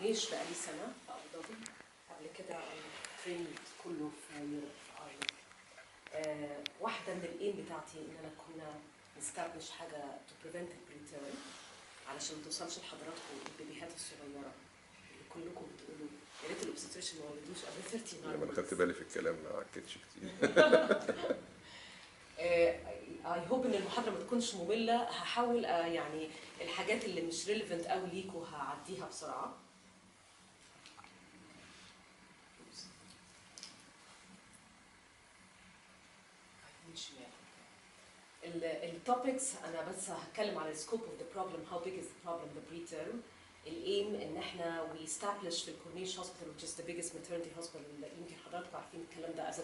كورنيش بقالي سنة في أبو ظبي. قبل كده تريند كله في يوروب في ايرلند. واحدة من الايم بتاعتي ان انا كنا نستبلش حاجة to prevent البريتيرم علشان ما توصلش لحضراتكم البيبيهات الصغيرة اللي كلكم بتقولوا يا ريت الاوبستريشن ما ولدوش قبل 39. انا خدت بالي في الكلام ما عكتش كتير. اي هوب ان المحاضره ما تكونش ممله. هحاول يعني الحاجات اللي مش ريليفنت قوي ليكوا هعديها بسرعه. التوبكس انا بس هتكلم على السكوب اوف ذا بروبلم. هاو بيج از ذا بروبلم ذا بريتيرم. الايم ان احنا وي استابلش في الكورنيش هوسبيتال which is the biggest maternity hospital اللي يمكن حضراتكم عارفين الكلام ده as a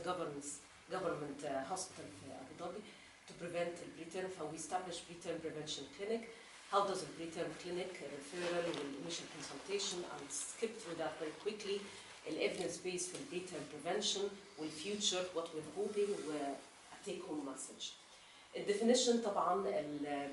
government hospital في ابو ظبي to prevent the preterm. We establish preterm prevention clinic. How does the preterm clinic referral and initial consultation? I'll skip through that very quickly. The evidence base for preterm prevention will future what we're hoping were a take-home message. The definition طبعا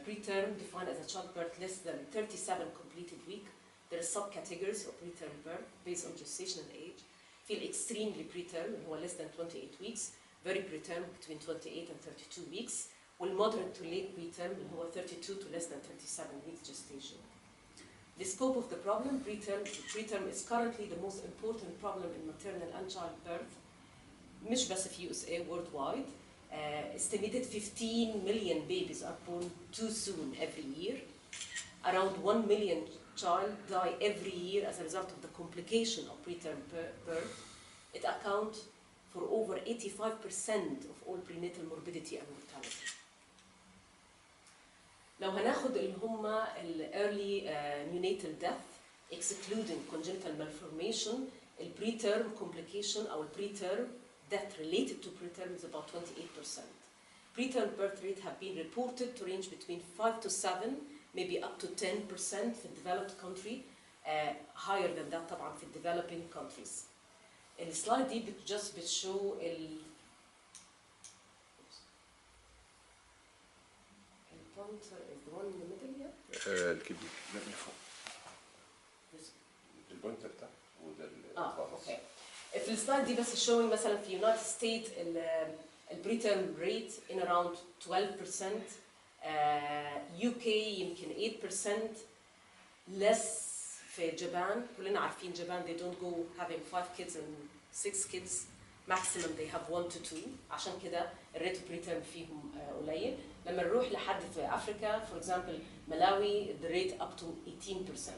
preterm defined as a childbirth less than 37 completed week. There are subcategories of preterm birth based on gestational age. Feel extremely preterm هو less than 28 weeks. Very preterm between 28 and 32 weeks, والmoderate to late preterm اللي هو 32 to less than 37 weeks gestation. The scope of the problem, preterm is currently the most important problem in maternal and childbirth. مش بس في USA, worldwide. Estimated 15 million babies are born too soon every year. Around 1 million child die every year as a result of the complication of preterm birth. It accounts for over 85% of all prenatal morbidity and mortality. لو هناخد اللي هم early neonatal death excluding congenital malformation, preterm complication أو preterm death related to preterm is about 28%. Preterm birth rate have been reported to range between 5 to 7, maybe up to 10% في developed country, higher than that طبعا في developing countries. السلايد دي just بتشو البوينتر is the one in the middle here. الكبير لا من فوق. البوينتر بتاعه وده اوكي. في السلايد دي بس showing مثلا في United States البريتيرم ريت in around 12%. UK يمكن 8%. less في جابان. كلنا عارفين جابان they don't go having 5 kids and 6 kids. maximum they have 1 to 2. عشان كده الريت بريتيرم فيهم قليل. لما نروح لحد في افريكا for example ملاوي the rate up to 18%.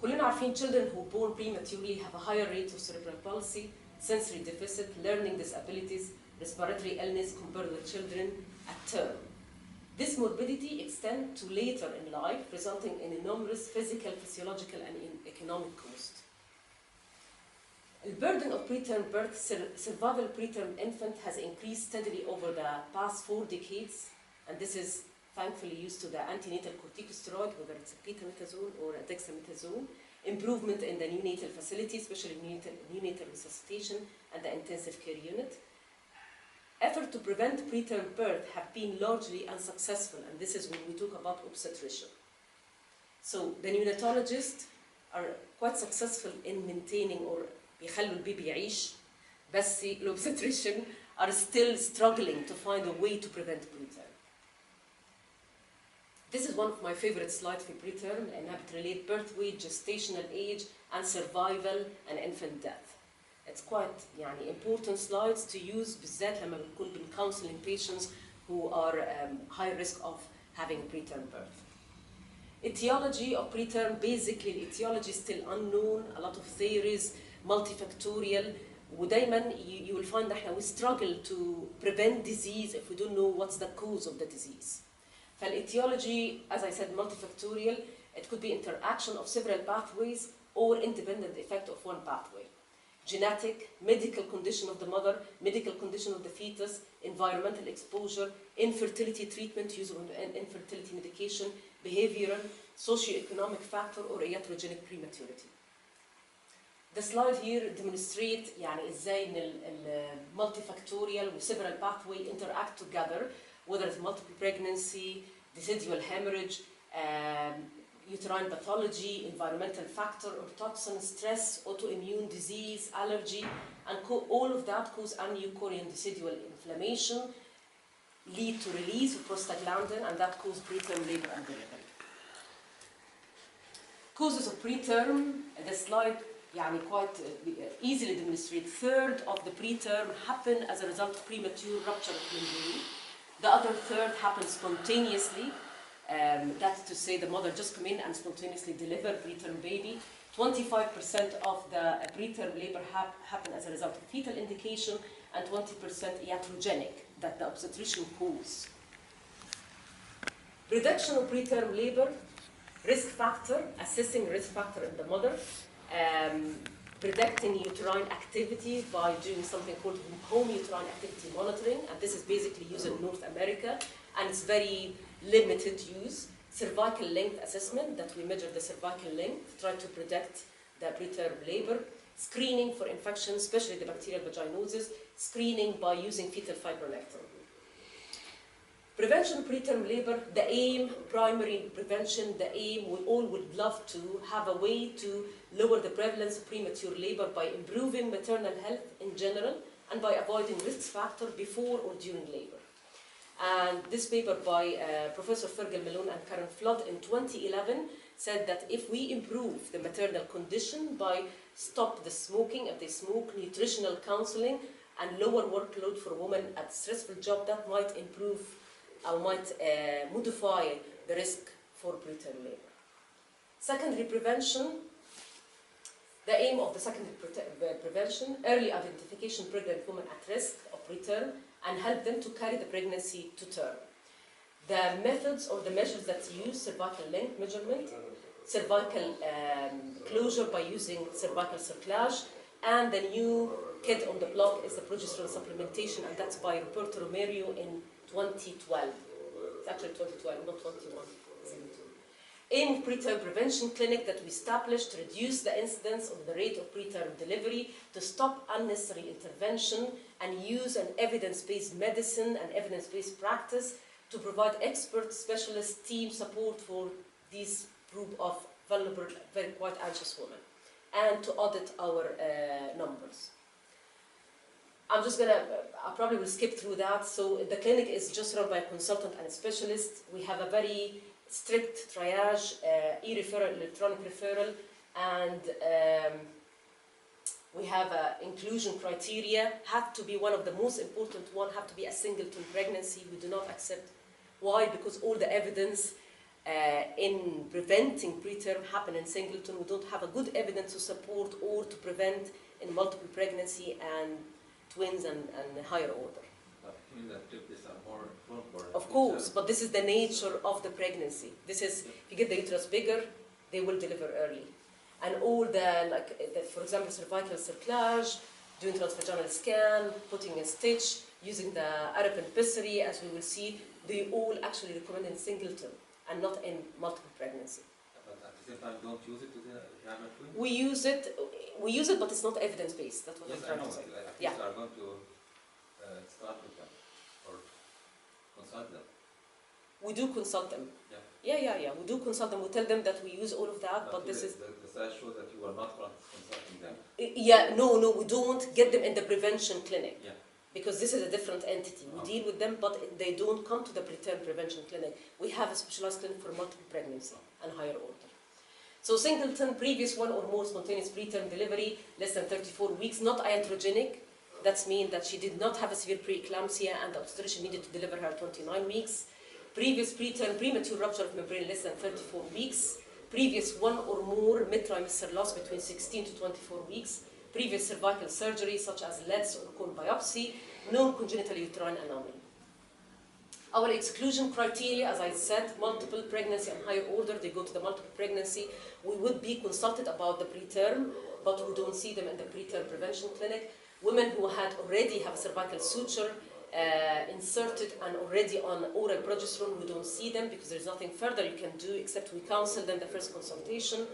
كلنا عارفين children who born prematurely have a higher rate of cerebral palsy, sensory deficit, learning disabilities, respiratory illness compared with children at term. This morbidity extends to later in life, resulting in enormous physical, physiological, and economic cost. The burden of preterm birth, survival preterm infant has increased steadily over the past 4 decades, and this is thankfully used to the antenatal corticosteroid, whether it's a betamethasone or a dexamethasone, improvement in the neonatal facility, especially neonatal resuscitation and the intensive care unit. Efforts to prevent preterm birth have been largely unsuccessful, and this is when we talk about obstetrician. So the neonatologists are quite successful in maintaining or بيخلوا البيبي يعيش، بس الobstetrician are still struggling to find a way to prevent preterm. This is one of my favorite slides for preterm لأنها بترelate birth weight, gestational age, and survival and infant death. It's quite يعني important slides to use بالذات لما بنكون counseling patients who are high risk of having preterm birth. Etiology of preterm, basically the etiology is still unknown, a lot of theories, multifactorial, ودايما you will find that we struggle to prevent disease if we don't know what's the cause of the disease. فالetiology, as I said, multifactorial. It could be interaction of several pathways or independent effect of one pathway. Genetic, medical condition of the mother, medical condition of the fetus, environmental exposure, infertility treatment, use of infertility medication, behavioral, socioeconomic factor, or iatrogenic prematurity. The slide here demonstrates يعني ازاي ان multifactorial و several pathway interact together, whether it's multiple pregnancy, decidual hemorrhage, uterine pathology, environmental factor or toxin, stress, autoimmune disease, allergy, and all of that cause aneuploidy decidual inflammation, lead to release of prostaglandin, and that cause preterm labor and delivery. Causes of preterm, the slide quite easily demonstrate. Third of the preterm happen as a result of premature rupture of membrane. The other third happens spontaneously. That's to say the mother just come in and spontaneously deliver preterm baby. 25% of the preterm labor happen as a result of fetal indication, and 20% iatrogenic, that the obstetrician cause. Reduction of preterm labor, risk factor, assessing risk factor in the mother, predicting uterine activity by doing something called home uterine activity monitoring, and this is basically used in North America, and it's very limited use. Cervical length assessment, that we measure the cervical length, try to predict the preterm labor. Screening for infections, especially the bacterial vaginosis, screening by using fetal fibronectin. Prevention of preterm labor, the aim, primary prevention, the aim, we all would love to have a way to lower the prevalence of premature labor by improving maternal health in general and by avoiding risk factors before or during labor. And this paper by Professor Fergal Malone and Karen Flood in 2011 said that if we improve the maternal condition by stop the smoking, if they smoke, nutritional counseling, and lower workload for women at stressful job, that might improve or might modify the risk for preterm labor. Secondary prevention, the aim of the secondary prevention, early identification of pregnant women at risk of preterm and help them to carry the pregnancy to term. The methods or the measures that use cervical length measurement, cervical closure by using cervical cerclage, and the new kid on the block is the progesterone supplementation, and that's by Roberto Romero in 2012. It's actually 2012, not 21. In preterm prevention clinic that we established to reduce the incidence of the rate of preterm delivery, to stop unnecessary intervention, and use an evidence-based medicine and evidence-based practice to provide expert specialist team support for this group of vulnerable, very quite anxious women, and to audit our numbers. I'm just gonna, I probably will skip through that. So the clinic is just run by a consultant and a specialist. We have a very strict triage, e-referral, electronic referral, and we have inclusion criteria. Have to be one of the most important one, have to be a singleton pregnancy. We do not accept. Why? Because all the evidence in preventing preterm happen in singleton. We don't have a good evidence to support or to prevent in multiple pregnancy and twins and higher order. You mean that triplets are more prone for Of course, but this is the nature of the pregnancy. This is, if you get the uterus bigger, they will deliver early. And all for example, cervical cerclage, doing transvaginal scan, putting a stitch, using the Arab and pessary, as we will see, they all actually recommend in singleton and not in multiple pregnancy. But at the same time, don't use it to have a twin? We use it, but it's not evidence-based. That's what I'm trying to say. Yes, are going to start with them or consult them. We do consult them. Yeah. Yeah. We do consult them. We tell them that we use all of that, but this is... The slide shows that you are not consulting them. Yeah, no, we don't get them in the prevention clinic. Yeah. Because this is a different entity. We deal with them, but they don't come to the preterm prevention clinic. We have a specialized clinic for multiple pregnancy and higher order. So singleton, previous one or more spontaneous preterm delivery, less than 34 weeks, not iatrogenic. That means that she did not have a severe preeclampsia and the obstetrician needed to deliver her 29 weeks. Previous preterm premature rupture of membrane less than 34 weeks. Previous one or more mid-trimester loss between 16 to 24 weeks. Previous cervical surgery such as LEDS or cone biopsy. Known congenital uterine anomaly. Our exclusion criteria, as I said, multiple pregnancy and higher order, they go to the multiple pregnancy. We would be consulted about the preterm, but we don't see them in the preterm prevention clinic. Women who had already have a cervical suture inserted and already on oral progesterone, we don't see them because there's nothing further you can do except we counsel them the first consultation.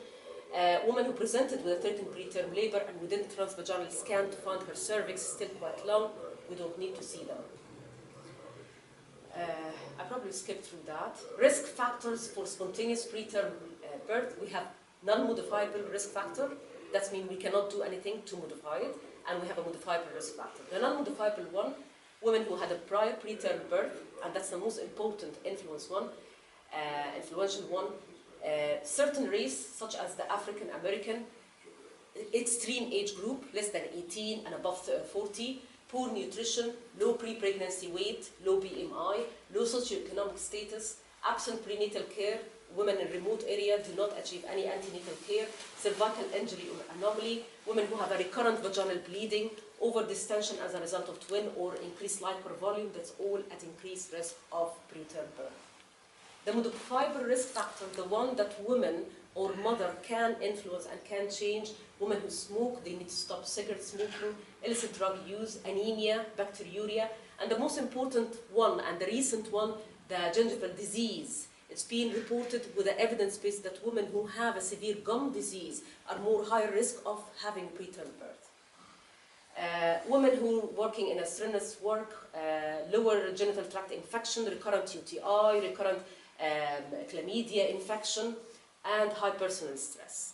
Women who presented with a 13th preterm labor and we did a transvaginal scan to find her cervix still quite long, we don't need to see them. I probably skipped through that. Risk factors for spontaneous preterm birth. We have non-modifiable risk factor. That means we cannot do anything to modify it. And we have a modifiable risk factor. The non-modifiable one, women who had a prior preterm birth, and that's the most important influential one, certain race, such as the African American, extreme age group, less than 18 and above 40, poor nutrition, low pre-pregnancy weight, low BMI, low socioeconomic status, absent prenatal care, women in remote areas do not achieve any antenatal care, cervical injury or anomaly, women who have a recurrent vaginal bleeding, over-distension as a result of twin or increased liquor volume, that's all at increased risk of preterm birth. The modifiable risk factor, the one that women or mother can influence and can change, women who smoke, they need to stop cigarette smoking, illicit drug use, anemia, bacteriuria, and the most important one, and the recent one, the gingival disease. It's been reported with the evidence base that women who have a severe gum disease are more high risk of having preterm birth. Women who are working in a strenuous work, lower genital tract infection, recurrent UTI, recurrent chlamydia infection, and high personal stress.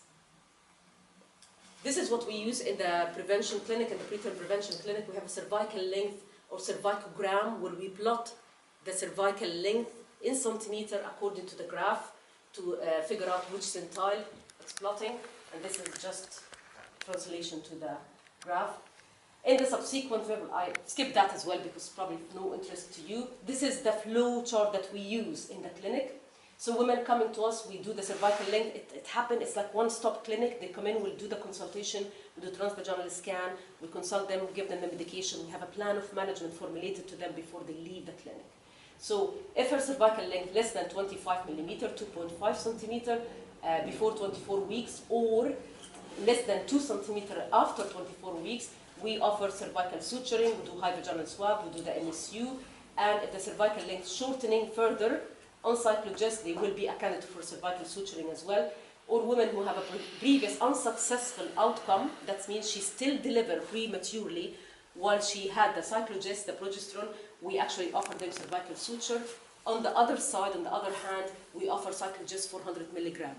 This is what we use in the prevention clinic, in the preterm prevention clinic. We have a cervical length or cervicogram where we plot the cervical length in centimeter according to the graph to figure out which centile it's plotting, and this is just translation to the graph. In the subsequent level, I skipped that as well because probably of no interest to you. This is the flow chart that we use in the clinic. So women coming to us, we do the cervical length, it happens, it's like one-stop clinic. They come in, we'll do the consultation, we do transvaginal scan, we consult them, we give them the medication, we have a plan of management formulated to them before they leave the clinic. So if her cervical length less than 25 millimeter, 2.5 centimeter, before 24 weeks, or less than 2 centimeter after 24 weeks, we offer cervical suturing, we do high vaginal swab, we do the MSU, and if the cervical length shortening further, on cyclogest, they will be a candidate for cervical suturing as well. Or women who have a previous unsuccessful outcome, that means she still delivered prematurely while she had the cyclogest, the progesterone, we actually offer them cervical suture. On the other side, on the other hand, we offer cyclogest 400 milligram.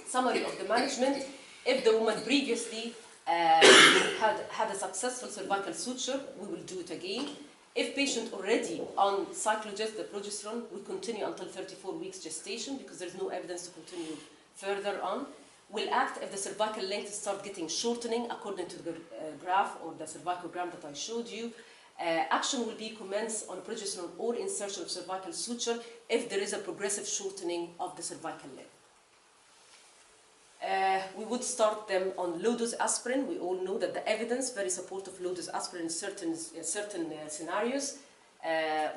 Summary of the management: if the woman previously had a successful cervical suture, we will do it again. If patient already on cyclogest, the progesterone, we continue until 34 weeks gestation because there's no evidence to continue further on. We'll act if the cervical length starts getting shortening according to the graph or the cervicogram that I showed you. Action will be commenced on progesterone or insertion of cervical suture if there is a progressive shortening of the cervical length. We would start them on low-dose aspirin. We all know that the evidence very supportive of low-dose aspirin in certain scenarios.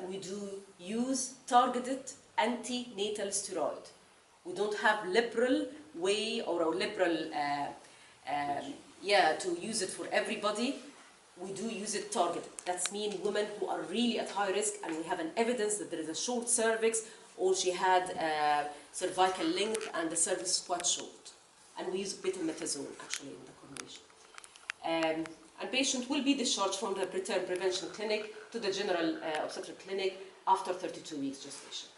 We do use targeted antenatal steroid. We don't have liberal way or a liberal, to use it for everybody. We do use it targeted. That means women who are really at high risk and we have an evidence that there is a short cervix or she had cervical length and the cervix is quite short. And we use betamethasone actually in the combination. And patient will be discharged from the preterm prevention clinic to the general obstetric clinic after 32 weeks gestation.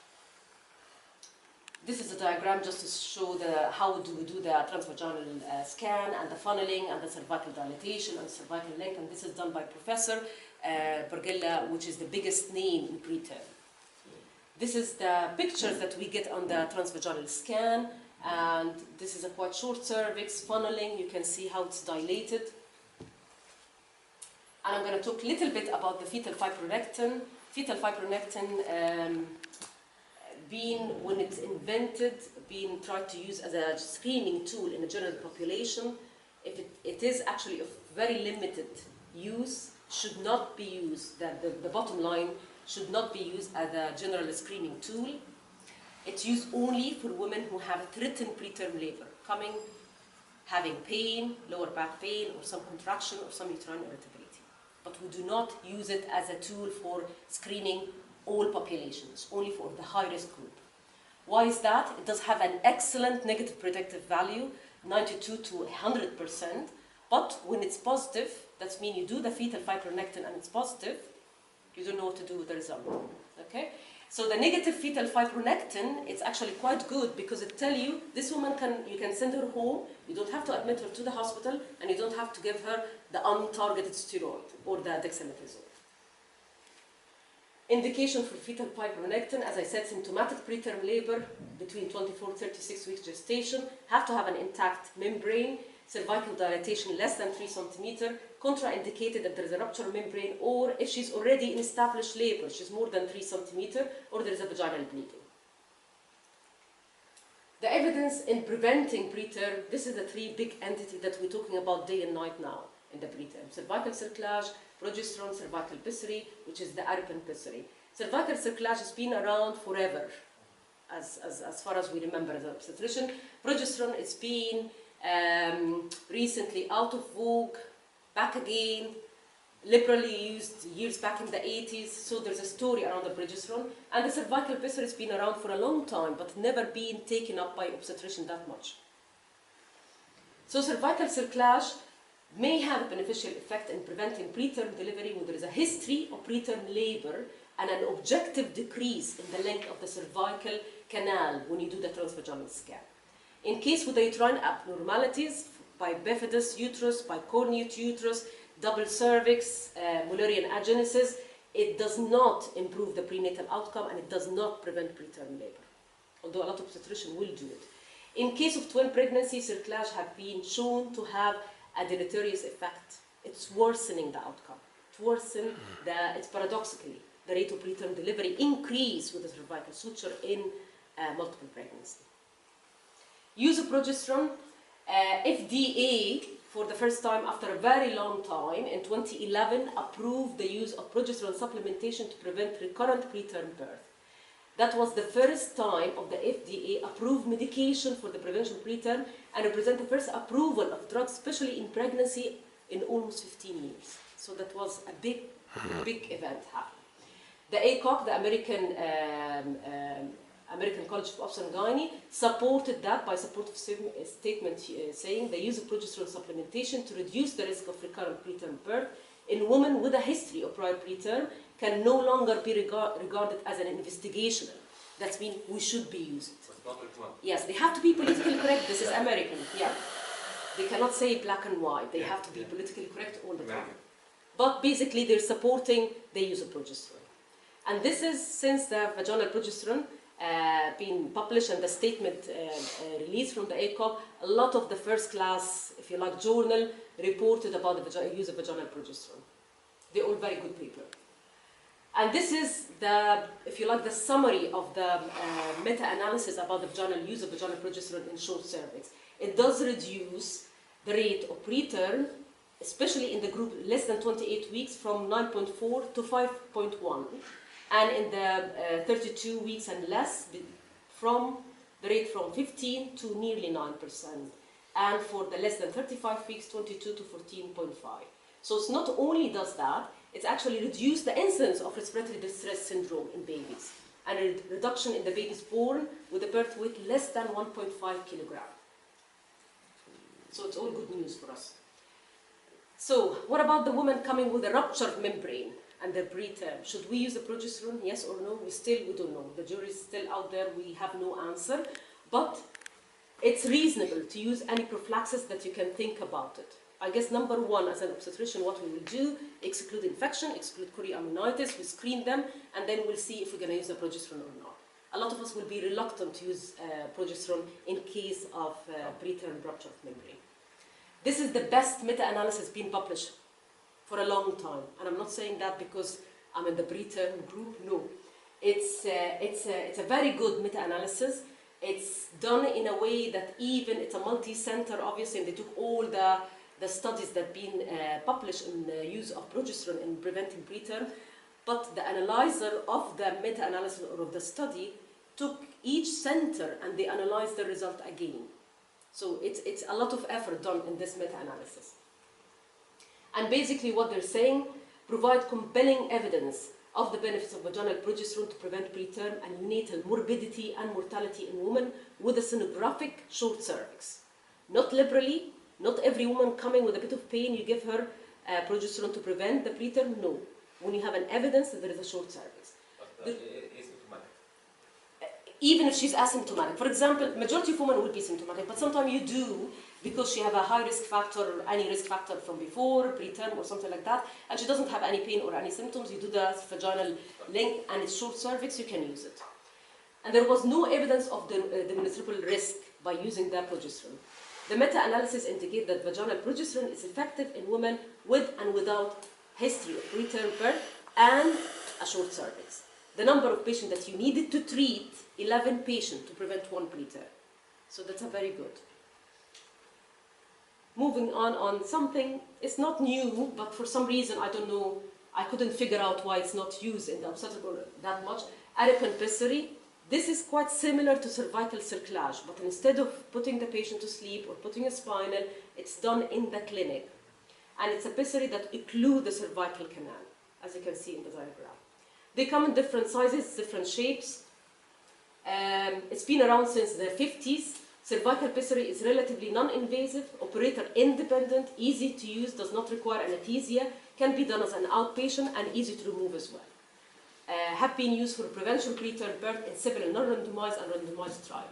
This is a diagram just to show how do we do the transvaginal scan and the funneling and the cervical dilatation and cervical length, and this is done by Professor Bergella, which is the biggest name in preterm. This is the pictures that we get on the transvaginal scan. And this is a quite short cervix, funneling, you can see how it's dilated. And I'm going to talk a little bit about the fetal fibronectin. Fetal fibronectin, when it's invented, being tried to use as a screening tool in the general population, if it is actually of very limited use, should not be used, the bottom line should not be used as a general screening tool. It's used only for women who have threatened preterm labor, having pain, lower back pain, or some contraction, or some uterine irritability. But we do not use it as a tool for screening all populations, only for the high-risk group. Why is that? It does have an excellent negative predictive value, 92 to 100%, but when it's positive, that means you do the fetal fibronectin and it's positive, You don't know what to do with the result. Okay? So the negative fetal fibronectin, it's actually quite good because it tells you this woman you can send her home, you don't have to admit her to the hospital, and you don't have to give her the untargeted steroid or the dexamethasone. Indication for fetal fibronectin, as I said, symptomatic preterm labor between 24 to 36 weeks gestation, have to have an intact membrane, cervical dilatation less than 3 centimeter, contraindicated if there is a rupture membrane or if she's already in established labor, she's more than 3 centimeter, or there is a vaginal bleeding. The evidence in preventing preterm, this is the 3 big entities that we're talking about day and night now in the preterm. Cervical cerclage, progesterone, cervical pessary, which is the Aripin pessary. Cervical cerclage has been around forever, as far as we remember as an obstetrician. Progesterone has been recently out of vogue, back again, liberally used years back in the 80s, so there's a story around the progesterone. And the cervical pessary has been around for a long time, but never been taken up by obstetrician that much. So cervical cerclage may have a beneficial effect in preventing preterm delivery when there is a history of preterm labor and an objective decrease in the length of the cervical canal when you do the transvaginal scan. In case with uterine abnormalities, by bifidus uterus, by Corneech uterus, double cervix, Mullerian agenesis, it does not improve the prenatal outcome and it does not prevent preterm labor, although a lot of obstetricians will do it. In case of twin pregnancy, cerclage have been shown to have a deleterious effect. It's worsening the outcome. It's paradoxically, the rate of preterm delivery increase with the cervical suture in multiple pregnancy. Use of progesterone, FDA for the first time after a very long time in 2011 approved the use of progesterone supplementation to prevent recurrent preterm birth. That was the first time of the FDA approved medication for the prevention of preterm and represent the first approval of drugs, especially in pregnancy, in almost 15 years. So that was a big event happening. The ACOG, the American College of Obstetrics and Gynaecology, supported that by supportive statement saying the use of progesterone supplementation to reduce the risk of recurrent preterm birth in women with a history of prior preterm can no longer be regarded as an investigational. That means we should be used. Yes, they have to be politically correct. This is American, yeah. They cannot say black and white. They have to be politically correct all the time. But basically, they're supporting the use of progesterone. And this is since the vaginal progesterone being published and the statement released from the ACOG, a lot of the first class, if you like, journal reported about the use of vaginal progesterone. They're all very good paper. And this is the, if you like, the summary of the meta-analysis about the vaginal use of vaginal progesterone in short cervix. It does reduce the rate of preterm, especially in the group less than 28 weeks, from 9.4 to 5.1. And in the 32 weeks and less, from the rate from 15 to nearly 9%. And for the less than 35 weeks, 22 to 14.5. So it's not only does that, it's actually reduced the incidence of respiratory distress syndrome in babies. And a reduction in the babies born with a birth weight less than 1.5 kilogram. So it's all good news for us. So what about the woman coming with a ruptured membrane and the preterm? Should we use the progesterone, yes or no? We don't know. The jury is still out there. We have no answer. But it's reasonable to use any prophylaxis that you can think about it. I guess number one, as an obstetrician, what we will do, exclude infection, exclude chorioamnionitis, we screen them, and then we'll see if we're going to use the progesterone or not. A lot of us will be reluctant to use progesterone in case of preterm rupture of membrane. This is the best meta-analysis being published for a long time. And I'm not saying that because I'm in the preterm group, no. It's a very good meta-analysis. It's done in a way that even, it's a multi-center, obviously, and they took all the studies that have been published in the use of progesterone in preventing preterm, but the analyzer of the meta-analysis or of the study took each center and they analyzed the result again. So it's a lot of effort done in this meta-analysis. And basically what they're saying, provide compelling evidence of the benefits of vaginal progesterone to prevent preterm and neonatal morbidity and mortality in women with a sonographic short cervix. Not liberally, not every woman coming with a bit of pain, you give her progesterone to prevent the preterm, no. when you have an evidence that there is a short cervix. But asymptomatic. Even if she's asymptomatic. For example, majority of women will be symptomatic, but sometimes you do, because she have a high risk factor or any risk factor from before, preterm or something like that, and she doesn't have any pain or any symptoms, you do the vaginal link and it's short cervix, you can use it. And there was no evidence of the menstrual risk by using the progesterone. The meta-analysis indicate that vaginal progesterone is effective in women with and without history of preterm birth and a short cervix. The number of patients that you needed to treat, 11 patients to prevent one preterm. So that's a very good. Moving on something, it's not new, but for some reason, I don't know, I couldn't figure out why it's not used in the obstetrical that much. Arepan pessary. This is quite similar to cervical cerclage, but instead of putting the patient to sleep or putting a spinal, it's done in the clinic. And it's a pessary that occludes the cervical canal, as you can see in the diagram. They come in different sizes, different shapes. It's been around since the 50s. Cervical pessary is relatively non-invasive, operator independent, easy to use, does not require anesthesia, can be done as an outpatient and easy to remove as well. Have been used for prevention preterm birth in several non-randomized and randomized trials.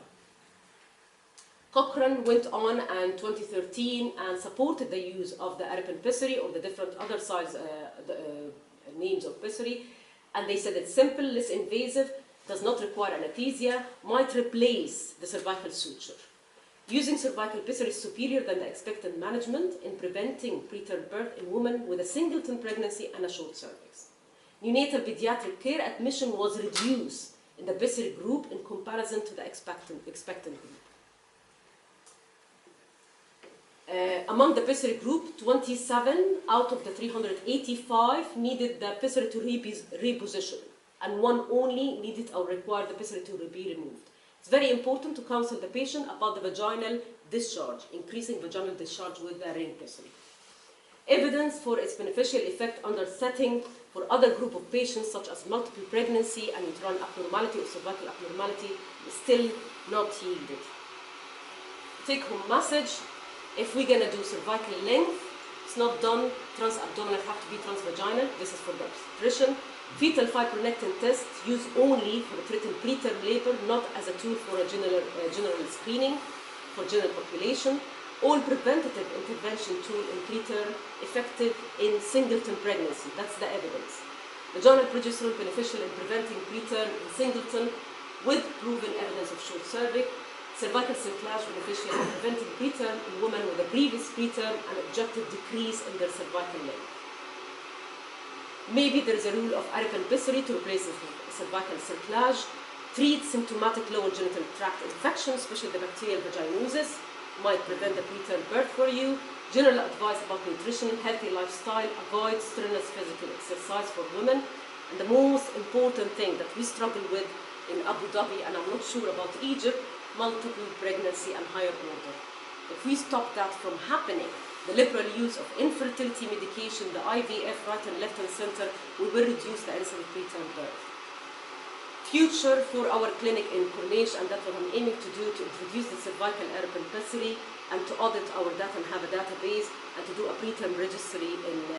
Cochrane went on in 2013 and supported the use of the Arepan pessary or the different other size names of pessary, and they said it's simple, less invasive, does not require anesthesia, might replace the cervical suture. Using cervical pessary is superior than the expected management in preventing preterm birth in women with a singleton pregnancy and a short cervix. Neonatal pediatric care admission was reduced in the pessary group in comparison to the expectant group. Among the pessary group, 27 out of the 385 needed the pessary to reposition, and one only needed or required the pessary to be removed. It's very important to counsel the patient about the vaginal discharge, increasing vaginal discharge with the ring pessary. Evidence for its beneficial effect under setting for other group of patients such as multiple pregnancy and uterine abnormality or cervical abnormality is still not yielded. Take-home message, if we're going to do cervical length, it's not done trans-abdominal, have to be transvaginal, this is for the obstetrician. Fetal fibronectin test used only for treating preterm labor, not as a tool for a general screening for general population. All preventative intervention tool in preterm effective in singleton pregnancy. That's the evidence. Vaginal progesterone beneficial in preventing preterm in singleton with proven evidence of short cervix. Cervical cerclage beneficial in preventing preterm in women with a previous preterm and objective decrease in their cervical length. Maybe there is a rule of Arepan pessary to replace the cervical cerclage. Treat symptomatic lower genital tract infection, especially the bacterial vaginosis, might prevent the preterm birth for you. General advice about nutrition, healthy lifestyle, avoid strenuous physical exercise for women. And the most important thing that we struggle with in Abu Dhabi, and I'm not sure about Egypt, multiple pregnancy and higher order. If we stop that from happening, the liberal use of infertility medication, the IVF right and left and center, we will reduce the incidence of preterm birth. Future for our clinic in Corneech, and that's what I'm aiming to do, to introduce the cervical Arepan pessary and to audit our data and have a database and to do a preterm registry in